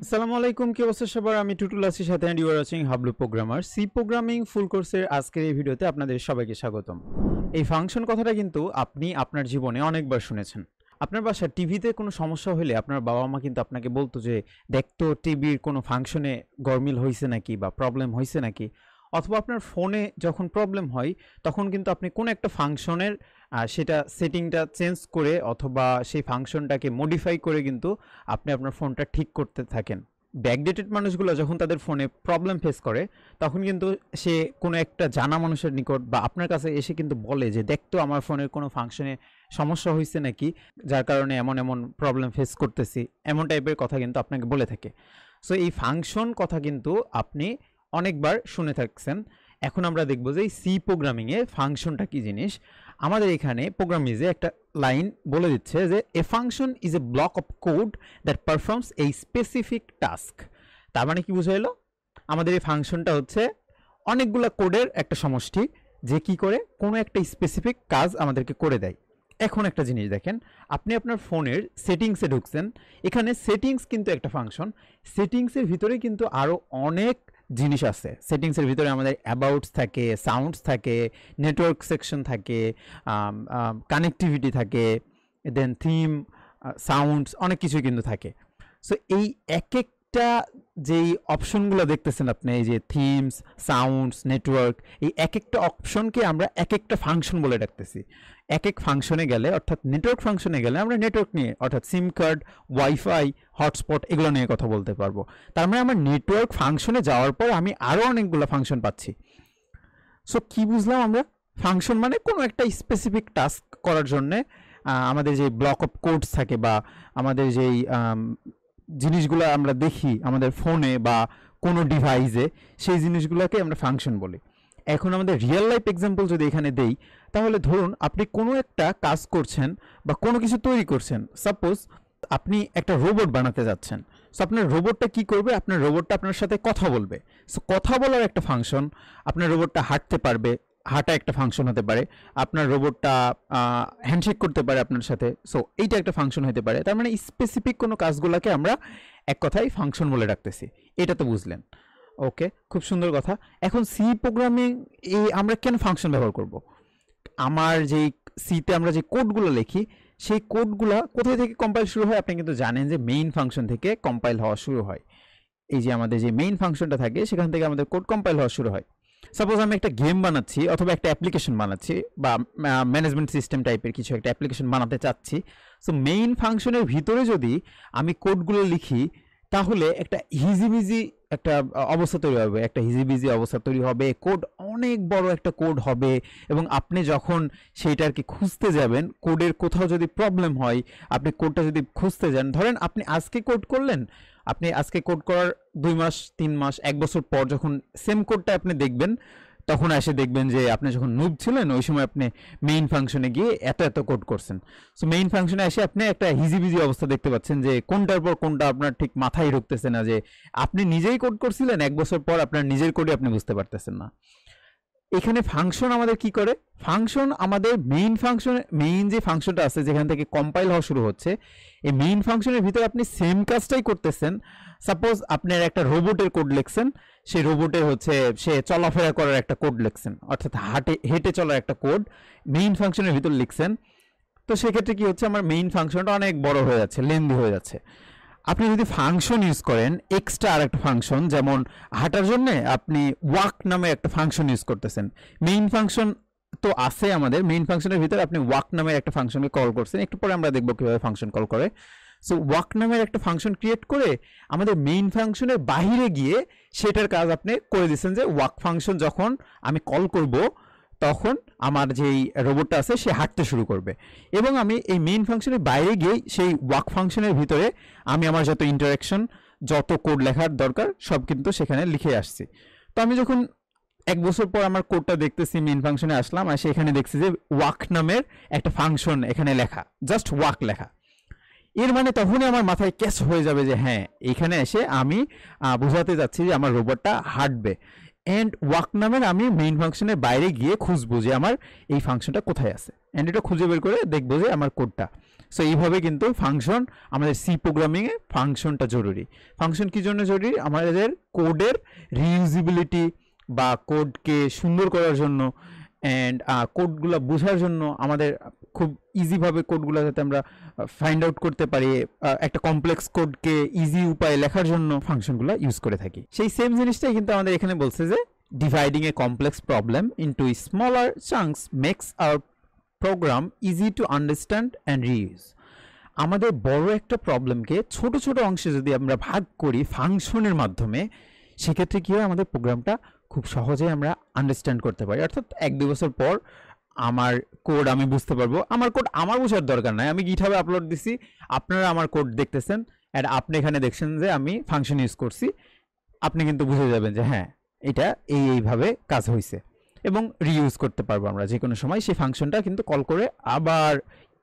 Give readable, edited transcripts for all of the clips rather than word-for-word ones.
আসসালামু আলাইকুম, কি অবস্থা সবার? আমি টুটুল আছি সাথে, and you are watching Hablu programmer. C programming full কোর্সের আজকের এই ভিডিওতে আপনাদের সবাইকে স্বাগতম। এই ফাংশন কথাটা কিন্তু আপনি আপনার জীবনে অনেকবার শুনেছেন। আপনার বাসার টিভিতে কোনো সমস্যা হলে আপনার বাবা মা কিন্তু আপনাকে বলতো যে দেখতো টিভির কোনো ফাংশনে গরমিল হয়েছে নাকি বা প্রবলেম হয়েছে নাকি, অথবা আপনার ফোনে যখন প্রবলেম হয় তখন কিন্তু আপনি কোনো একটা ফাংশনের সেটা সেটিংটা চেঞ্জ করে অথবা সেই ফাংশনটাকে মডিফাই করে কিন্তু আপনি আপনার ফোনটা ঠিক করতে থাকেন। ব্যাকডেটেড মানুষগুলো যখন তাদের ফোনে প্রবলেম ফেস করে তখন কিন্তু সে কোনো একটা জানা মানুষের নিকট বা আপনার কাছে এসে কিন্তু বলে যে দেখতো আমার ফোনের কোনো ফাংশনে সমস্যা হয়েছে নাকি, যার কারণে এমন এমন প্রবলেম ফেস করতেছি, এমন টাইপের কথা কিন্তু আপনাকে বলে থাকে। সো এই ফাংশন কথা কিন্তু আপনি অনেকবার শুনে থাকছেন। এখন আমরা দেখব যে এই সি প্রোগ্রামিংয়ে ফাংশনটা কী জিনিস। আমাদের এখানে প্রোগ্রামিংয়ে একটা লাইন বলে দিচ্ছে যে a function is a block of code that performs এই স্পেসিফিক টাস্ক। তার মানে কি বুঝা এলো? আমাদের এই ফাংশনটা হচ্ছে অনেকগুলো কোডের একটা সমষ্টি, যে কি করে কোনো একটা স্পেসিফিক কাজ আমাদেরকে করে দেয়। এখন একটা জিনিস দেখেন, আপনি আপনার ফোনের সেটিংসে ঢুকছেন, এখানে সেটিংস কিন্তু একটা ফাংশন। সেটিংসের ভিতরে কিন্তু আরও অনেক জিনিস আছে। সেটিংসের ভিতরে আমাদের অ্যাবাউটস থাকে, সাউন্ডস থাকে, নেটওয়ার্ক সেকশন থাকে, কানেক্টিভিটি থাকে, দেন থিম, সাউন্ডস, অনেক কিছুই কিন্তু থাকে। সো এই এক একটা যেই অপশনগুলো দেখতেছেন আপনি, এই যে থিমস, সাউন্ডস, নেটওয়ার্ক, এই এক একটা অপশনকে আমরা এক একটা ফাংশন বলে ডাকতেছি। এক এক ফাংশনে গেলে, অর্থাৎ নেটওয়ার্ক ফাংশনে গেলে আমরা নেটওয়ার্ক নিয়ে, অর্থাৎ সিম কার্ড, ওয়াইফাই, হটস্পট, এগুলো নিয়ে কথা বলতে পারবো। তার মানে আমার নেটওয়ার্ক ফাংশনে যাওয়ার পর আমি আরও অনেকগুলো ফাংশন পাচ্ছি। সো কি বুঝলাম আমরা? ফাংশন মানে কোনো একটা স্পেসিফিক টাস্ক করার জন্যে আমাদের যে ব্লক অফ কোডস থাকে বা আমাদের যেই জিনিসগুলো আমরা দেখি আমাদের ফোনে বা কোনো ডিভাইসে, সেই জিনিসগুলোকে আমরা ফাংশন বলি। এখন আমাদের রিয়েল লাইফ এক্সাম্পল যদি এখানে দেই, তাহলে ধরুন আপনি কোনো একটা কাজ করছেন বা কোনো কিছু তৈরি করছেন। সাপোজ আপনি একটা রোবট বানাতে যাচ্ছেন। সো আপনার রোবটটা কি করবে? আপনার রোবটটা আপনার সাথে কথা বলবে। সো কথা বলার একটা ফাংশন। আপনার রোবটটা হাঁটতে পারবে, হাঁটা একটা ফাংশন হতে পারে। আপনার রোবটটা হ্যান্ডশেক করতে পারে আপনার সাথে, সো এইটা একটা ফাংশন হতে পারে। তার মানে স্পেসিফিক কোনো কাজগুলোকে আমরা এক কথায় ফাংশন বলে রাখতেছি। এটা তো বুঝলেন? ওকে, খুব সুন্দর কথা। এখন সি প্রোগ্রামিং আমরা কেন ফাংশন ব্যবহার করব? আমার যেই সিতে আমরা যে কোডগুলো লিখি, সেই কোডগুলো কোথায় থেকে কম্পাইল শুরু হয়? আপনি কিন্তু জানেন যে মেইন ফাংশন থেকে কম্পাইল হওয়া শুরু হয়। এই যে আমাদের যে মেইন ফাংশনটা থাকে সেখান থেকে আমাদের কোড কম্পাইল হওয়া শুরু হয়। সাপোজ আমি একটা গেম বানাচ্ছি অথবা একটা অ্যাপ্লিকেশন বানাচ্ছি বা ম্যানেজমেন্ট সিস্টেম টাইপের কিছু একটা অ্যাপ্লিকেশন বানাতে চাচ্ছি। সো মেইন ফাংশনের ভিতরে যদি আমি কোডগুলো লিখি, তাহলে একটা হিজিবিজি একটা অবস্থা তৈরি হবে, একটা হিজিবিজি অবস্থা তৈরি হবে। কোড অনেক বড় একটা কোড হবে, এবং আপনি যখন সেইটাকে খুঁজতে যাবেন, কোডের কোথাও যদি প্রবলেম হয়, আপনি কোডটা যদি খুঁজতে যান, ধরেন আপনি আজকে কোড করলেন, আপনি আজকে কোড করার 2 মাস, 3 মাস, 1 বছর পর যখন সেম কোডটা আপনি দেখবেন, তখন এসে দেখবেন যে আপনি যখন নুব ছিলেন ওই সময় আপনি মেইন ফাংশনে গিয়ে এত এত কোড করছেন। সো মেইন ফাংশনে এসে আপনি একটা হিজিবিজি অবস্থা দেখতে পাচ্ছেন যে কোনটার পর কোনটা আপনার ঠিক মাথায় ঢুকতেছে না, যে আপনি নিজেই কোড করছিলেন, 1 বছর পর আপনার নিজের কোডই আপনি বুঝতে পারতেছেন না। এখানে ফাংশন আমাদের কি করে? ফাংশন আমাদের মেইন ফাংশন, মেইন যে ফাংশনটা আছে যেখান থেকে কম্পাইল হওয়া শুরু হচ্ছে, এই মেইন ফাংশনের ভিতরে আপনি সেম কাজটাই করতেছেন। সাপোজ আপনার একটা রোবটের কোড লিখছেন, সেই রোবটের হচ্ছে সে চলাফেরা করার একটা কোড লিখছেন, অর্থাৎ হেঁটে চলার একটা কোড মেইন ফাংশনের ভিতর লিখছেন। তো সেক্ষেত্রে কি হচ্ছে, আমার মেইন ফাংশনটা অনেক বড় হয়ে যাচ্ছে, লেন্দি হয়ে যাচ্ছে। আপনি যদি ফাংশন ইউজ করেন, এক্সট্রা আর একটা ফাংশন, যেমন হাঁটার জন্য আপনি ওয়াক নামে একটা ফাংশন ইউজ করতেছেন। মেইন ফাংশন তো আছে আমাদের, মেইন ফাংশনের ভিতরে আপনি ওয়াক নামের একটা ফাংশনকে কল করছেন। একটু পরে আমরা দেখবো কিভাবে ফাংশন কল করে। সো ওয়াক নামের একটা ফাংশন ক্রিয়েট করে আমাদের মেইন ফাংশনের বাহিরে গিয়ে সেটার কাজ আপনি করে দিচ্ছেন, যে ওয়াক ফাংশন যখন আমি কল করব তখন আমার যেই রোবটটা আছে সে হাঁটতে শুরু করবে, এবং আমি এই মেইন ফাংশনের বাইরে গিয়ে সেই ওয়াক ফাংশনের ভিতরে আমি আমার যত ইন্টারাকশন, যত কোড লেখার দরকার সব কিন্তু সেখানে লিখে আসছি। তো আমি যখন 1 বছর পর আমার কোডটা দেখতেছি, মেইন ফাংশনে আসলাম, আর সেখানে দেখছি যে ওয়াক নামের একটা ফাংশন এখানে লেখা, জাস্ট ওয়াক লেখা। এর মানে তখনই আমার মাথায় ক্যাচ হয়ে যাবে যে হ্যাঁ, এখানে এসে আমি বোঝাতে যাচ্ছি যে আমার রোবটটা হাঁটবে। অ্যান্ড ওয়াক নামের আমি মেইন ফাংশনের বাইরে গিয়ে খুঁজবো যে আমার এই ফাংশনটা কোথায় আছে, অ্যান্ড এটা খুঁজে বের করে দেখবো যে আমার কোডটা। সো এইভাবে কিন্তু ফাংশন, আমাদের সি প্রোগ্রামিংয়ে ফাংশনটা জরুরি। ফাংশন কি জন্য জরুরি? আমাদের কোডের রিইউজিবিলিটি বা কোডকে সুন্দর করার জন্য, অ্যান্ড কোডগুলো বোঝার জন্য, আমাদের খুব ইজিভাবে কোডগুলো যাতে আমরা ফাইন্ড আউট করতে পারি, একটা কমপ্লেক্স কোডকে ইজি উপায়ে লেখার জন্য ফাংশনগুলো ইউজ করে থাকি। সেই সেম জিনিসটাই কিন্তু আমাদের এখানে বলছে যে dividing a complex problem into smaller chunks makes our program easy to understand and reuse. আমাদের বড় একটা প্রবলেমকে ছোট ছোট অংশে যদি আমরা ভাগ করি ফাংশনের মাধ্যমে, সেক্ষেত্রে কী হয়, আমাদের প্রোগ্রামটা খুব সহজেই আমরা আন্ডারস্ট্যান্ড করতে পারি। অর্থাৎ 1-2 বছর পর আমার কোড আমি বুঝতে পারবো। আমার কোড আমার বোঝার দরকার নাই, আমি গিটহাবে আপলোড দিছি, আপনারা আমার কোড দেখতেছেন, অ্যান্ড আপনি এখানে দেখছেন যে আমি ফাংশন ইউজ করছি, আপনি কিন্তু বুঝে যাবেন যে হ্যাঁ এটা এইভাবে কাজ হয়েছে, এবং রিইউজ করতে পারবো আমরা যে কোনো সময় সেই ফাংশনটা কিন্তু কল করে আবার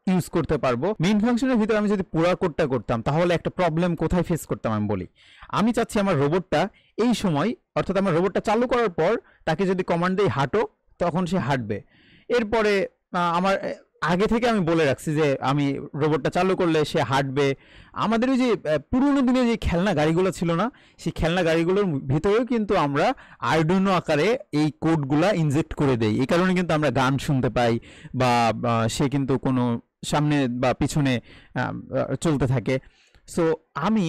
ইউজ করতে পারবো। মেইন ফাংশনের ভিতরে আমি যদি পুরো কোডটা করতাম তাহলে একটা প্রবলেম কোথায় ফেস করতাম আমি বলি। আমি চাচ্ছি আমার রোবটটা এই সময়, অর্থাৎ আমার রোবটটা চালু করার পর তাকে যদি কমান্ড দেই হাঁটো, তখন সে হাঁটবে। এরপরে আমার আগে থেকে আমি বলে রাখছি যে আমি রোবটটা চালু করলে সে হাঁটবে। আমাদের ওই যে পুরোনো দিনে যে খেলনা গাড়িগুলো ছিল না, সেই খেলনা গাড়িগুলোর ভিতরেও কিন্তু আমরা আরডুইনো আকারে এই কোডগুলা ইনজেক্ট করে দেই। এই কারণে কিন্তু আমরা গান শুনতে পাই, বা সে কিন্তু কোনো সামনে বা পিছনে চলতে থাকে। সো আমি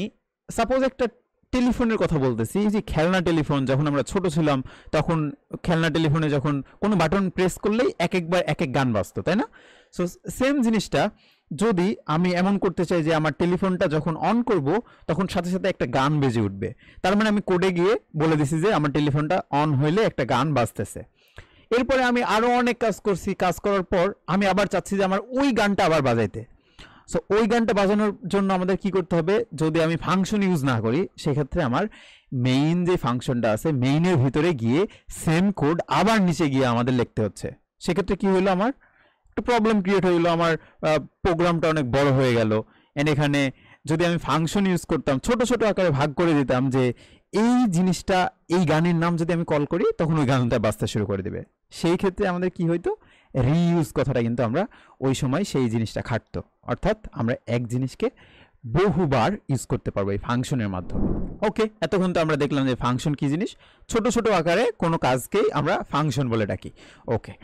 সাপোজ একটা টেলিফোনের কথা বলতেছি, যে খেলনা টেলিফোন, যখন আমরা ছোট ছিলাম তখন খেলনা টেলিফোনে যখন কোনো বাটন প্রেস করলেই একবার এক এক গান বাজতো, তাই না? সো সেম জিনিসটা যদি আমি এমন করতে চাই যে আমার টেলিফোনটা যখন অন করব তখন সাথে সাথে একটা গান বেজে উঠবে, তার মানে আমি কোডে গিয়ে বলে দিছি যে আমার টেলিফোনটা অন হইলে একটা গান বাজতেছে। এরপরে আমি আরও অনেক কাজ করছি, কাজ করার পর আমি আবার চাচ্ছি যে আমার ওই গানটা আবার বাজাইতে। সো ওই গানটা বাজানোর জন্য আমাদের কি করতে হবে, যদি আমি ফাংশন ইউজ না করি সেক্ষেত্রে আমার মেইন যে ফাংশনটা আছে মেইনের ভিতরে গিয়ে সেম কোড আবার নিচে গিয়ে আমাদের লিখতে হচ্ছে। সেক্ষেত্রে কি হলো, আমার একটা প্রবলেম ক্রিয়েট হইলো, আমার প্রোগ্রামটা অনেক বড় হয়ে গেল। এন্ড এখানে যদি আমি ফাংশন ইউজ করতাম, ছোট ছোট আকারে ভাগ করে দিতাম যে এই জিনিসটা, এই গানের নাম যদি আমি কল করি তখন ওই গানটা বাজতে শুরু করে দেবে, সেই ক্ষেত্রে আমাদের কি হইতো, রিইউজ কথাটা কিন্তু আমরা ওই সময় সেই জিনিসটা খাটতো। অর্থাৎ আমরা এক জিনিসকে বহুবার ইউজ করতে পারবো এই ফাংশনের মাধ্যমে। ওকে, এতক্ষণ তো আমরা দেখলাম যে ফাংশন কি জিনিস, ছোট ছোট আকারে কোনো কাজকেই আমরা ফাংশন বলে ডাকি। ওকে,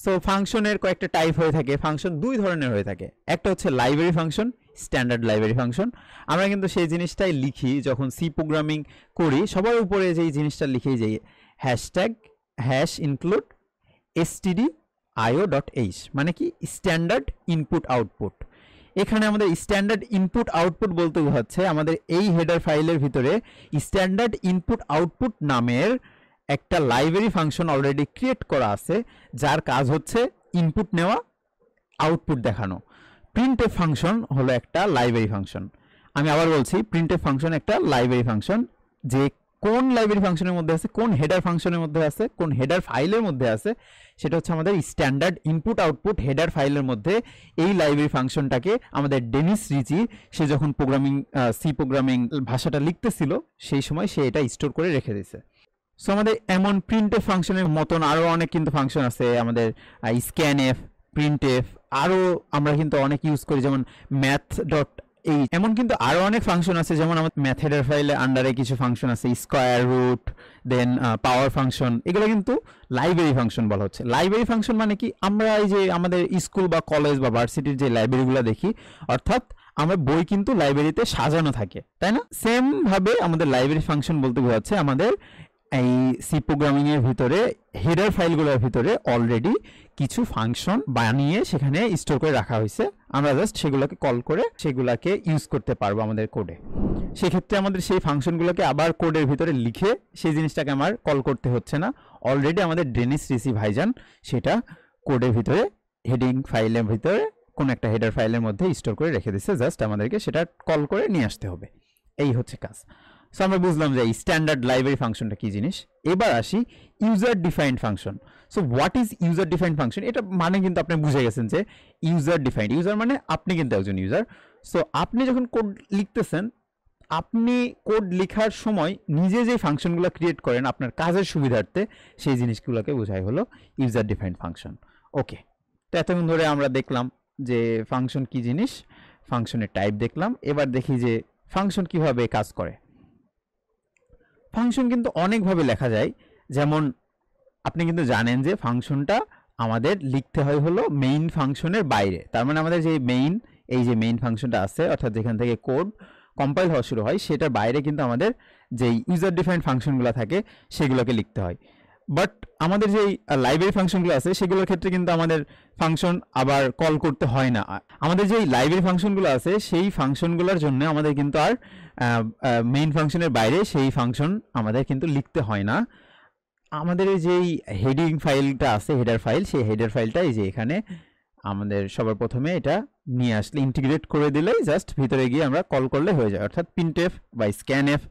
সো ফাংশনের কয়েকটা টাইপ হয়ে থাকে। ফাংশন দুই ধরনের হয়ে থাকে, একটা হচ্ছে library function, standard library function. আমরা কিন্তু সেই জিনিসটাই লিখি যখন সি প্রোগ্রামিং করি, সবার উপরে যেই জিনিসটা লিখেই যাই, হ্যাশট্যাগ হ্যাশ ইনক্লুড stdio.h, মানে কি স্ট্যান্ডার্ড ইনপুট আউটপুট। এখানে আমাদের স্ট্যান্ডার্ড ইনপুট আউটপুট বলতে হচ্ছে আমাদের এই হেডার ফাইলের ভিতরে স্ট্যান্ডার্ড ইনপুট আউটপুট নামের একটা লাইব্রেরি ফাংশন অলরেডি ক্রিয়েট করা আছে, যার কাজ হচ্ছে ইনপুট নেওয়া, আউটপুট দেখানো। প্রিন্টএফ ফাংশন হলো একটা লাইব্রেরি ফাংশন। আমি আবার বলছি, প্রিন্টএফ ফাংশন একটা লাইব্রেরি ফাংশন, যে কোন লাইব্রেরি ফাংশনের মধ্যে আছে, কোন হেডার ফাংশনের মধ্যে আছে, কোন হেডার ফাইলের মধ্যে আছে, সেটা হচ্ছে আমাদের স্ট্যান্ডার্ড ইনপুট আউটপুট হেডার ফাইলের মধ্যে। এই লাইব্রেরি ফাংশনটাকে আমাদের ডেনিস রিচি, সে যখন সি প্রোগ্রামিং ভাষাটা লিখতেছিল সেই সময় সে এটা স্টোর করে রেখে দিয়েছে। সো আমাদের এমন প্রিন্টএফ ফাংশনের মতন আরও অনেক কিন্তু ফাংশন আছে, আমাদের স্ক্যানএফ, প্রিন্টএফ, আরও আমরা কিন্তু অনেক ইউজ করি, যেমন ম্যাথ ডট এই, এমন কিন্তু আরও অনেক ফাংশন আছে। যেমন আমাদের ম্যাথ হেডার ফাইলে আন্ডারে কিছু ফাংশন আছে, স্কোয়ার রুট, দেন পাওয়ার ফাংশন, এগুলো কিন্তু লাইব্রেরি ফাংশন বলা হচ্ছে। লাইব্রেরি ফাংশন মানে কি, আমরা এই যে আমাদের স্কুল বা কলেজ বা ভার্সিটির যে লাইব্রেরিগুলো দেখি, অর্থাৎ আমরা বই কিন্তু লাইব্রেরিতে সাজানো থাকে, তাই না? সেম ভাবে আমাদের লাইব্রেরি ফাংশন বলতে বোঝাচ্ছে আমাদের এই সি প্রোগ্রামিং এর ভিতরে হেডার ফাইলগুলোর ভিতরে অলরেডি কিছু ফাংশন বানিয়ে সেখানে স্টোর করে রাখা হয়েছে, আমরা জাস্ট সেগুলোকে কল করে সেগুলোকে ইউজ করতে পারবো আমাদের কোডে। সেক্ষেত্রে আমাদের সেই ফাংশনগুলোকে আবার কোডের ভিতরে লিখে সেই জিনিসটাকে আমার কল করতে হচ্ছে না, অলরেডি আমাদের ডেনিস রিসি ভাইজান সেটা কোডের ভিতরে হেডিং ফাইলের ভিতরে কোনো একটা হেডার ফাইলের মধ্যে স্টোর করে রেখে দিচ্ছে, জাস্ট আমাদেরকে সেটা কল করে নিয়ে আসতে হবে। এই হচ্ছে কাজ। সো আমরা বুঝলাম যে স্ট্যান্ডার্ড লাইব্রেরি ফাংশনটা কি জিনিস। এবার আসি user defined function. So what is user defined function? এটা মানে কিন্তু আপনি বুঝে গেছেন যে ইউজার ডিফাইন্ড, ইউজার মানে আপনি কিন্তু একজন ইউজার। সো আপনি যখন কোড লিখতেছেন, আপনি কোড লেখার সময় নিজে যে ফাংশনগুলো ক্রিয়েট করেন আপনার কাজের সুবিধার্থে, সেই জিনিসগুলোকে বোঝাই হলো ইউজার ডিফাইন্ড ফাংশন। ওকে, তো এতক্ষণ ধরে আমরা দেখলাম যে ফাংশন কি জিনিস, ফাংশনের টাইপ দেখলাম। এবার দেখি যে ফাংশন কিভাবে কাজ করে। ফাংশন কিন্তু অনেকভাবে লেখা যায়। যেমন আপনি কিন্তু জানেন যে ফাংশনটা আমাদের লিখতে হয় হলো মেইন ফাংশনের বাইরে। তার মানে আমাদের যে মেইন, এই যে মেইন ফাংশনটা আছে অর্থাৎ যেখান থেকে কোড কম্পাইল হওয়া শুরু হয়, সেটার বাইরে কিন্তু আমাদের যেই ইউজার ডিফাইন্ড ফাংশনগুলো থাকে সেগুলোকে লিখতে হয়। বাট আমাদের যেই লাইব্রেরি ফাংশনগুলো আছে সেগুলোর ক্ষেত্রে কিন্তু আমাদের ফাংশন আবার কল করতে হয় না। আমাদের যেই লাইব্রেরি ফাংশনগুলো আছে সেই ফাংশনগুলোর জন্য আমাদের কিন্তু আর মেইন ফাংশনের বাইরে সেই ফাংশন আমাদের কিন্তু লিখতে হয় না। আমাদের যেই হেডিং ফাইলটা আছে, হেডার ফাইল, সেই হেডার ফাইলটা এই যে এখানে আমাদের সবার প্রথমে এটা নিয়ে আসলে ইন্টিগ্রেট করে দিলেই জাস্ট ভিতরে গিয়ে আমরা কল করলে হয়ে যায়। অর্থাৎ প্রিন্টএফ বা স্ক্যানএফ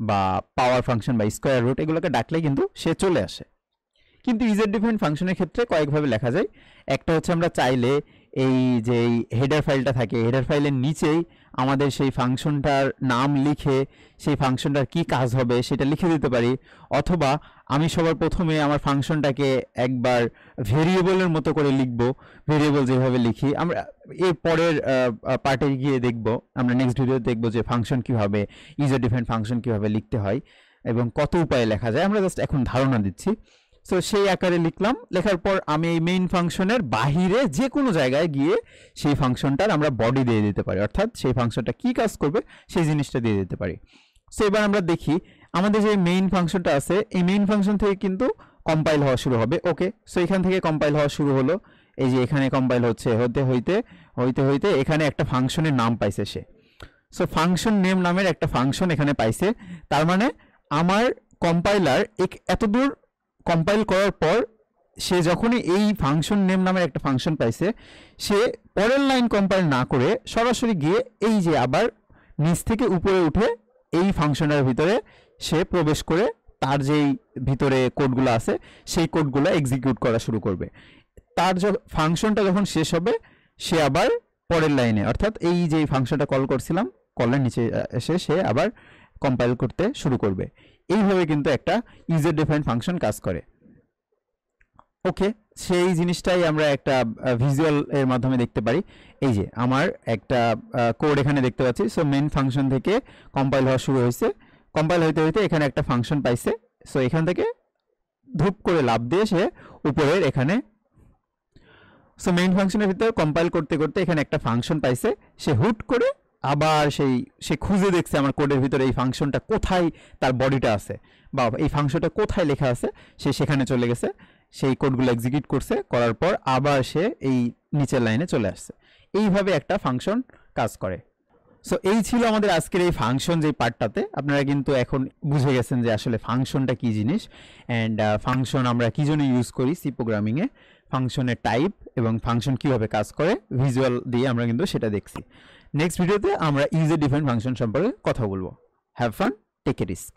বা পাওয়ার ফাংশন বা স্কোয়ার রুট এগুলোকে ডাকলে কিন্তু সে চলে আসে। কিন্তু ইউজার ডিফাইন্ড ফাংশনের ক্ষেত্রে কয়েকভাবে লেখা যায়। একটা হচ্ছে আমরা চাইলে এই যে হেডার ফাইলটা থাকে, হেডার ফাইলের নিচেই আমাদের সেই ফাংশনটার নাম লিখে সেই ফাংশনটার কি কাজ হবে সেটা লিখে দিতে পারি। অথবা আমি সবার প্রথমে আমার ফাংশনটাকে একবার ভেরিয়েবলের মতো করে লিখবো, ভেরিয়েবল যেভাবে লিখি আমরা এর পরের পার্টে গিয়ে দেখব, আমরা নেক্সট ভিডিওতে দেখব যে ফাংশন কীভাবে, ইউজার ডিফাইন্ড ফাংশন কীভাবে লিখতে হয় এবং কত উপায়ে লেখা যায়। আমরা জাস্ট এখন ধারণা দিচ্ছি। সো সেই আকারে লিখলাম, লেখার পর আমি এই মেইন ফাংশনের বাহিরে যে কোনো জায়গায় গিয়ে সেই ফাংশনটার আমরা বডি দিয়ে দিতে পারি, অর্থাৎ সেই ফাংশনটা কি কাজ করবে সেই জিনিসটা দিয়ে দিতে পারি। সো এবার আমরা দেখি আমাদের যে মেইন ফাংশনটা আছে এই মেইন ফাংশন থেকে কিন্তু কম্পাইল হওয়া শুরু হবে। ওকে, সো এখান থেকে কম্পাইল হওয়া শুরু হলো। এই যে এখানে কম্পাইল হচ্ছে, হতে হইতে হইতে হইতে এখানে একটা ফাংশনের নাম পাইছে সে। সো ফাংশন নেম নামের একটা ফাংশন এখানে পাইছে। তার মানে আমার কম্পাইলার এতদূর কম্পাইল করার পর সে যখনই এই ফাংশন নেম নামের একটা ফাংশন পাইছে, সে পরের লাইন কম্পাইল না করে সরাসরি গিয়ে এই যে আবার নিচ থেকে উপরে উঠে এই ফাংশনের ভিতরে সে প্রবেশ করে তার যেই ভিতরে কোডগুলো আছে সেই কোডগুলো এক্সিকিউট করা শুরু করবে। তার ফাংশনটা যখন শেষ হবে সে আবার পরের লাইনে, অর্থাৎ এই যে ফাংশনটা কল করছিলাম কলের নিচে এসে সে আবার কম্পাইল করতে শুরু করবে। এইভাবে কিন্তু একটা ইউজার ডিফাইন্ড ফাংশন কাজ করে। ওকে, সেই জিনিসটাই আমরা একটা ভিজুয়াল এর মাধ্যমে দেখতে পারি। এই যে আমার একটা কোড এখানে দেখতে পাচ্ছি। সো মেইন ফাংশন থেকে কম্পাইল হওয়া শুরু হয়েছে, কম্পাইল হইতে হইতে এখানে একটা ফাংশন পাইছে। সো এখান থেকে ধূপ করে লাফ দিয়ে সে উপরের এখানে, সো মেইন ফাংশনের ভিতরে কম্পাইল করতে করতে এখানে একটা ফাংশন পাইছে, সে হুট করে আবার সে খুঁজে দেখছে আমার কোডের ভিতরে এই ফাংশনটা কোথায়, তার বডিটা আছে বা এই ফাংশনটা কোথায় লেখা আছে, সে সেখানে চলে গেছে, সেই কোডগুলো এক্সিকিউট করছে, করার পর আবার সে এই নিচের লাইনে চলে আসছে। এইভাবে একটা ফাংশন কাজ করে। সো এই ছিল আমাদের আজকের এই ফাংশন যে পার্টটাতে। আপনারা কিন্তু এখন বুঝে গেছেন যে আসলে ফাংশনটা কি জিনিস অ্যান্ড ফাংশন আমরা কি জন্য ইউজ করি সি প্রোগ্রামিংয়ে, ফাংশনের টাইপ এবং ফাংশন কিভাবে কাজ করে ভিজুয়াল দিয়ে আমরা কিন্তু সেটা দেখছি। নেক্সট ভিডিওতে আমরা ইউজার ডিফাইন্ড ফাংশন সম্পর্কে কথা বলবো। Have fun, take a risk.